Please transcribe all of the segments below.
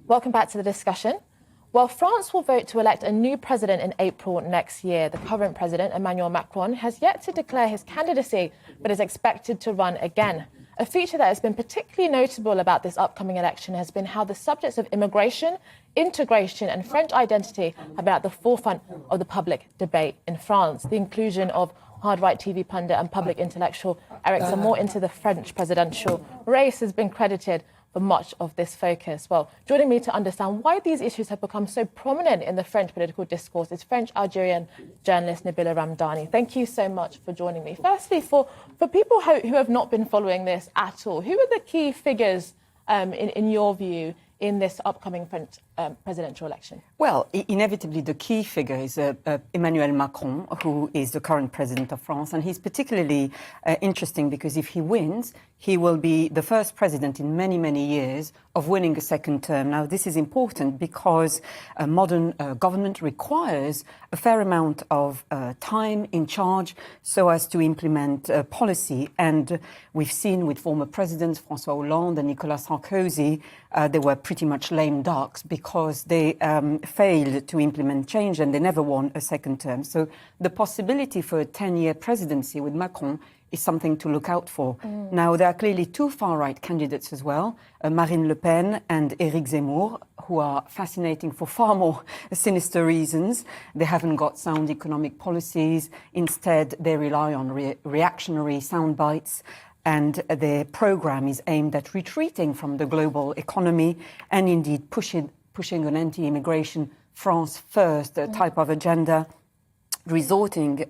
Welcome back to the discussion. Well, France will vote to elect a new president in April next year. The current president, Emmanuel Macron, has yet to declare his candidacy, but is expected to run again. A feature that has been particularly notable about this upcoming election has been how the subjects of immigration, integration and French identity have been at the forefront of the public debate in France. The inclusion of FarRight TV pundit and public intellectual Eric Zemmour into the French presidential race has been credited for much of this focus. Well, joining me to understand why these issues have become so prominent in the French political discourse is French-Algerian journalist Nabila Ramdani. Thank you so much for joining me. Firstly, for people who have not been following this at all, who are the key figures, in your view, in this upcoming French presidential election? Well, inevitably, the key figure is Emmanuel Macron, who is the current president of France. And he's particularly interesting because if he wins, he will be the first president in many, many years of winning a second term. Now, this is important because a modern government requires a fair amount of time in charge so as to implement policy. And we've seen with former presidents, François Hollande and Nicolas Sarkozy, they were pretty much lame ducks because they failed to implement change and they never won a second term. So the possibility for a 10-year presidency with Macron is something to look out for. Now, there are clearly two far-right candidates as well, Marine Le Pen and Éric Zemmour, who are fascinating for far more sinister reasons. They haven't got sound economic policies. Instead, they rely on reactionary sound bites. And their programme is aimed at retreating from the global economy and indeed pushing an anti-immigration France first type of agenda, resorting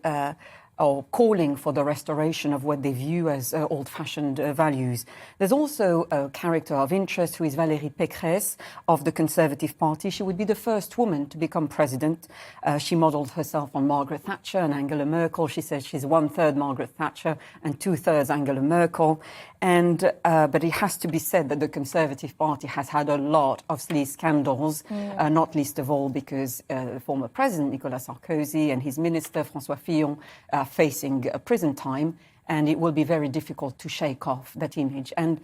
or calling for the restoration of what they view as old-fashioned values. There's also a character of interest who is Valérie Pécresse of the Conservative Party. She would be the first woman to become president. She modelled herself on Margaret Thatcher and Angela Merkel. She says she's 1/3 Margaret Thatcher and 2/3 Angela Merkel. And but it has to be said that the Conservative Party has had a lot of sleaze scandals, not least of all because the former president Nicolas Sarkozy and his minister François Fillon are facing prison time, and it will be very difficult to shake off that image. And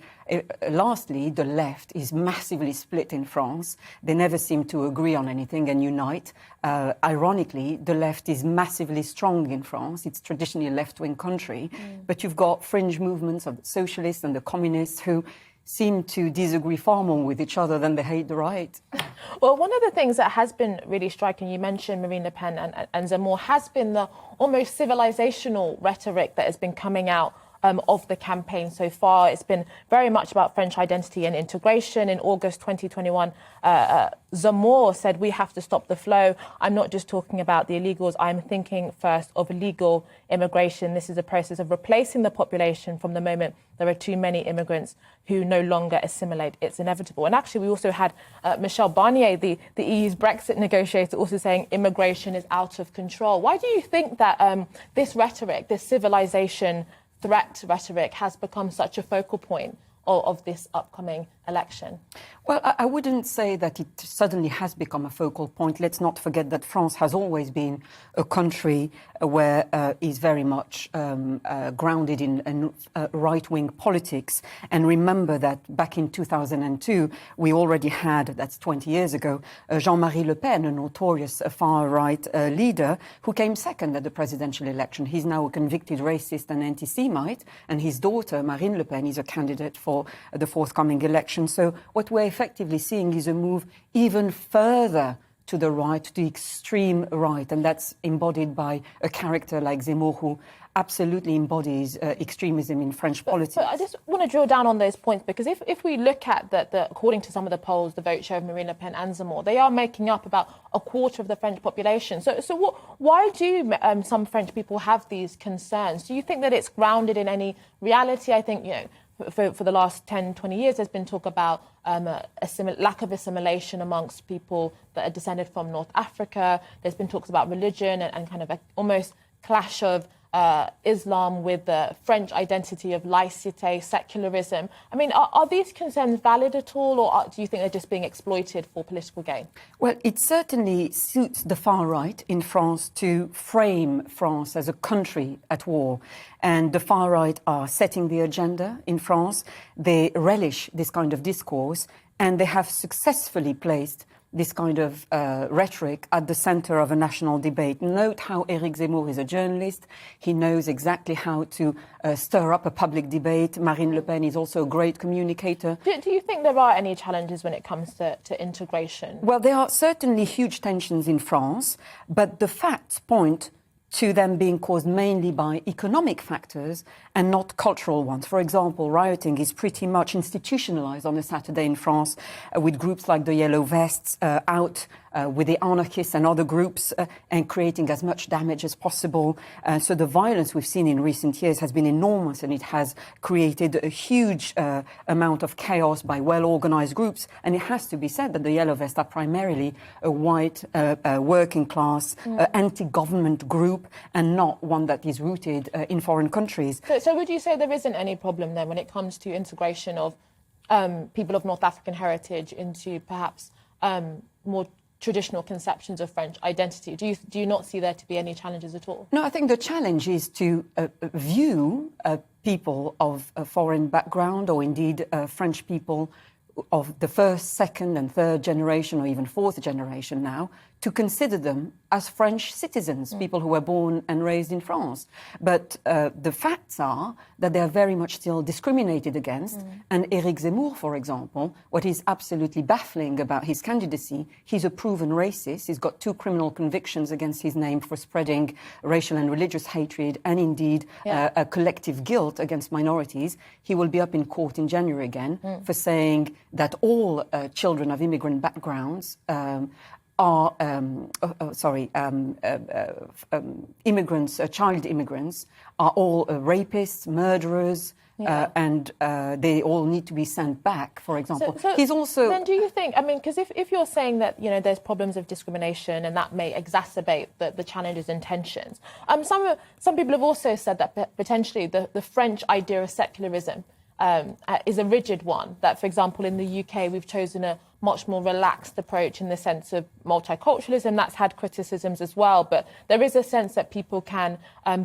lastly, the left is massively split in France. They never seem to agree on anything and unite. Ironically, the left is massively strong in France. It's traditionally a left-wing country, but you've got fringe movements of the socialists and the communists who seem to disagree far more with each other than they hate the right. Well, one of the things that has been really striking, you mentioned Marine Le Pen and Zemmour, has been the almost civilizational rhetoric that has been coming out of the campaign so far. It's been very much about French identity and integration. In August 2021, Zemmour said, "We have to stop the flow. I'm not just talking about the illegals. I'm thinking first of legal immigration. This is a process of replacing the population from the moment there are too many immigrants who no longer assimilate. It's inevitable." And actually, we also had Michel Barnier, the EU's Brexit negotiator, also saying immigration is out of control. Why do you think that this rhetoric, this civilization threat rhetoric has become such a focal point of this upcoming election? Well, I wouldn't say that it suddenly has become a focal point. Let's not forget that France has always been a country where is very much grounded in right-wing politics. And remember that back in 2002, we already had, that's 20 years ago, Jean-Marie Le Pen, a notorious far-right leader, who came second at the presidential election. He's now a convicted racist and anti-Semite, and his daughter, Marine Le Pen, is a candidate for the forthcoming election. So what we're effectively seeing is a move even further to the right, to the extreme right, and that's embodied by a character like Zemmour, who absolutely embodies extremism in French politics. But I just want to drill down on those points, because if we look at according to some of the polls, the vote share of Marine Le Pen and Zemmour, they are making up about a quarter of the French population. So why do some French people have these concerns? Do you think that it's grounded in any reality? I think, for the last 10, 20 years, there's been talk about lack of assimilation amongst people that are descended from North Africa. There's been talks about religion and kind of almost clash of Islam with the French identity of laïcité, secularism. I mean, are these concerns valid at all, or do you think they're just being exploited for political gain? Well, it certainly suits the far right in France to frame France as a country at war. And the far right are setting the agenda in France. They relish this kind of discourse. And they have successfully placed this kind of rhetoric at the center of a national debate. Note how Éric Zemmour is a journalist. He knows exactly how to stir up a public debate. Marine Le Pen is also a great communicator. Do you think there are any challenges when it comes to integration? Well, there are certainly huge tensions in France, but the facts point to them being caused mainly by economic factors and not cultural ones. For example, rioting is pretty much institutionalized on a Saturday in France with groups like the Yellow Vests out with the anarchists and other groups and creating as much damage as possible. So the violence we've seen in recent years has been enormous, and it has created a huge amount of chaos by well-organized groups. And it has to be said that the Yellow Vests are primarily a white, working class, anti-government group, and not one that is rooted in foreign countries. So would you say there isn't any problem then when it comes to integration of people of North African heritage into perhaps more traditional conceptions of French identity? Do you not see there to be any challenges at all? No, I think the challenge is to view people of a foreign background, or indeed French people of the first, second and third generation, or even fourth generation now, to consider them as French citizens, people who were born and raised in France. But the facts are that they are very much still discriminated against. And Éric Zemmour, for example, what is absolutely baffling about his candidacy, he's a proven racist. He's got 2 criminal convictions against his name for spreading racial and religious hatred and indeed a collective guilt against minorities. He will be up in court in January again for saying that all children of immigrant backgrounds are immigrants, child immigrants, are all rapists, murderers, and they all need to be sent back, for example. So he's also... Then do you think, I mean, because if you're saying that, you know, there's problems of discrimination and that may exacerbate the challenges and tensions, some people have also said that potentially the French idea of secularism is a rigid one, that, for example, in the UK, we've chosen a much more relaxed approach in the sense of multiculturalism. That's had criticisms as well, but there is a sense that people can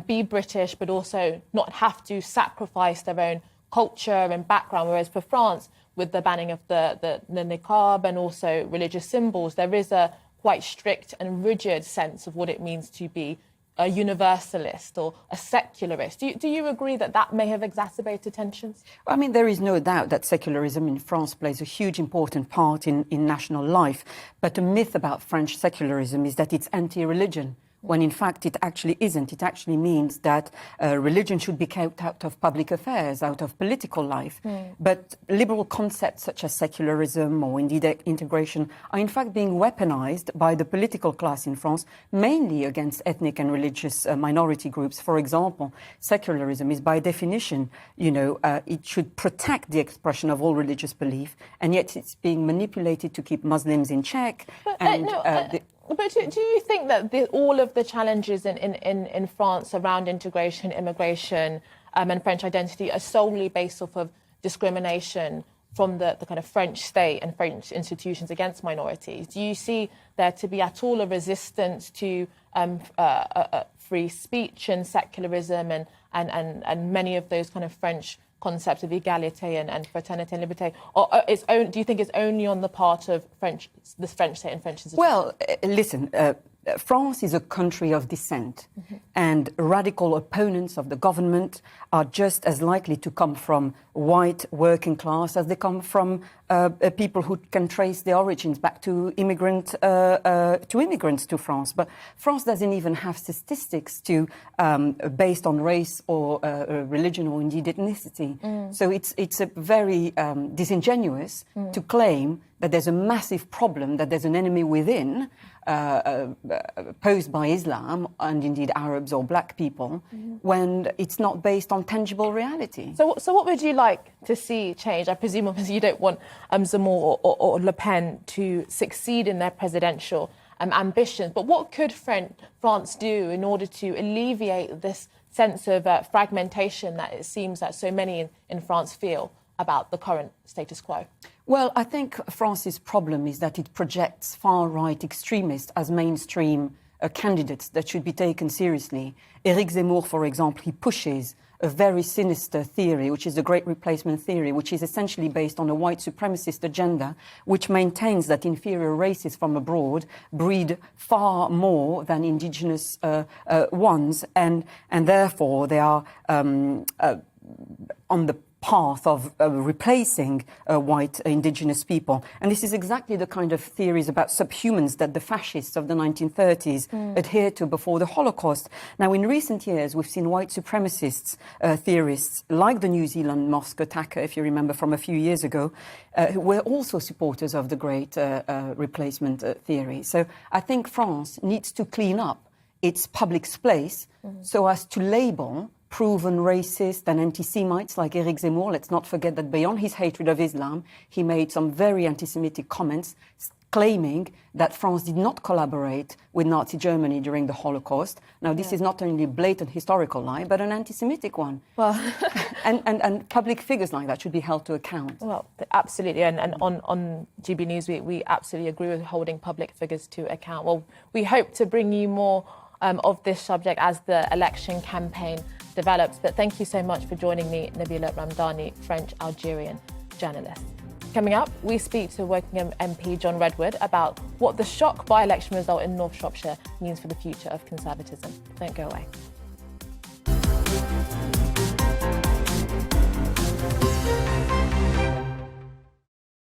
be British but also not have to sacrifice their own culture and background, whereas for France, with the banning of the niqab and also religious symbols, there is a quite strict and rigid sense of what it means to be a universalist or a secularist. Do you agree that that may have exacerbated tensions? I mean, there is no doubt that secularism in France plays a huge important part in national life. But a myth about French secularism is that it's anti-religion, when in fact it actually isn't. It actually means that religion should be kept out of public affairs, out of political life. But liberal concepts such as secularism or indeed integration are in fact being weaponized by the political class in France, mainly against ethnic and religious minority groups. For example, secularism is by definition, it should protect the expression of all religious belief, and yet it's being manipulated to keep Muslims in check. But do you think that all of the challenges in France around integration, immigration and French identity are solely based off of discrimination from the kind of French state and French institutions against minorities? Do you see there to be at all a resistance to free speech and secularism and many of those kind of French concepts of égalité and fraternité and liberté? Or do you think it's only on the part of the French state and French institutions? Well, listen, France is a country of dissent, and radical opponents of the government are just as likely to come from white working class as they come from people who can trace their origins back to immigrants to France. But France doesn't even have statistics based on race or religion or indeed ethnicity. So it's a very disingenuous to claim that there's a massive problem, that there's an enemy within posed by Islam and indeed Arabs or black people, when it's not based on tangible reality. So what would you like to see change? I presume obviously you don't want Zemmour or Le Pen to succeed in their presidential ambitions, but what could France do in order to alleviate this sense of fragmentation that it seems that so many in France feel about the current status quo? Well, I think France's problem is that it projects far-right extremists as mainstream candidates that should be taken seriously. Éric Zemmour, for example, he pushes a very sinister theory, which is the Great Replacement theory, which is essentially based on a white supremacist agenda, which maintains that inferior races from abroad breed far more than indigenous ones, and therefore they are on the path of replacing white indigenous people. And this is exactly the kind of theories about subhumans that the fascists of the 1930s adhered to before the Holocaust. Now, in recent years, we've seen white supremacists, theorists, like the New Zealand mosque attacker, if you remember from a few years ago, who were also supporters of the Great Replacement theory. So I think France needs to clean up its public space so as to label proven racist and anti-Semites like Eric Zemmour. Let's not forget that beyond his hatred of Islam, he made some very anti-Semitic comments claiming that France did not collaborate with Nazi Germany during the Holocaust. Now, this is not only a blatant historical lie, but an anti-Semitic one. Well, and public figures like that should be held to account. Well, absolutely. And on GB News, we absolutely agree with holding public figures to account. Well, we hope to bring you more of this subject as the election campaign develops. But thank you so much for joining me, Nabila Ramdani, French-Algerian journalist. Coming up, we speak to Wokingham MP John Redwood about what the shock by-election result in North Shropshire means for the future of Conservatism. Don't go away.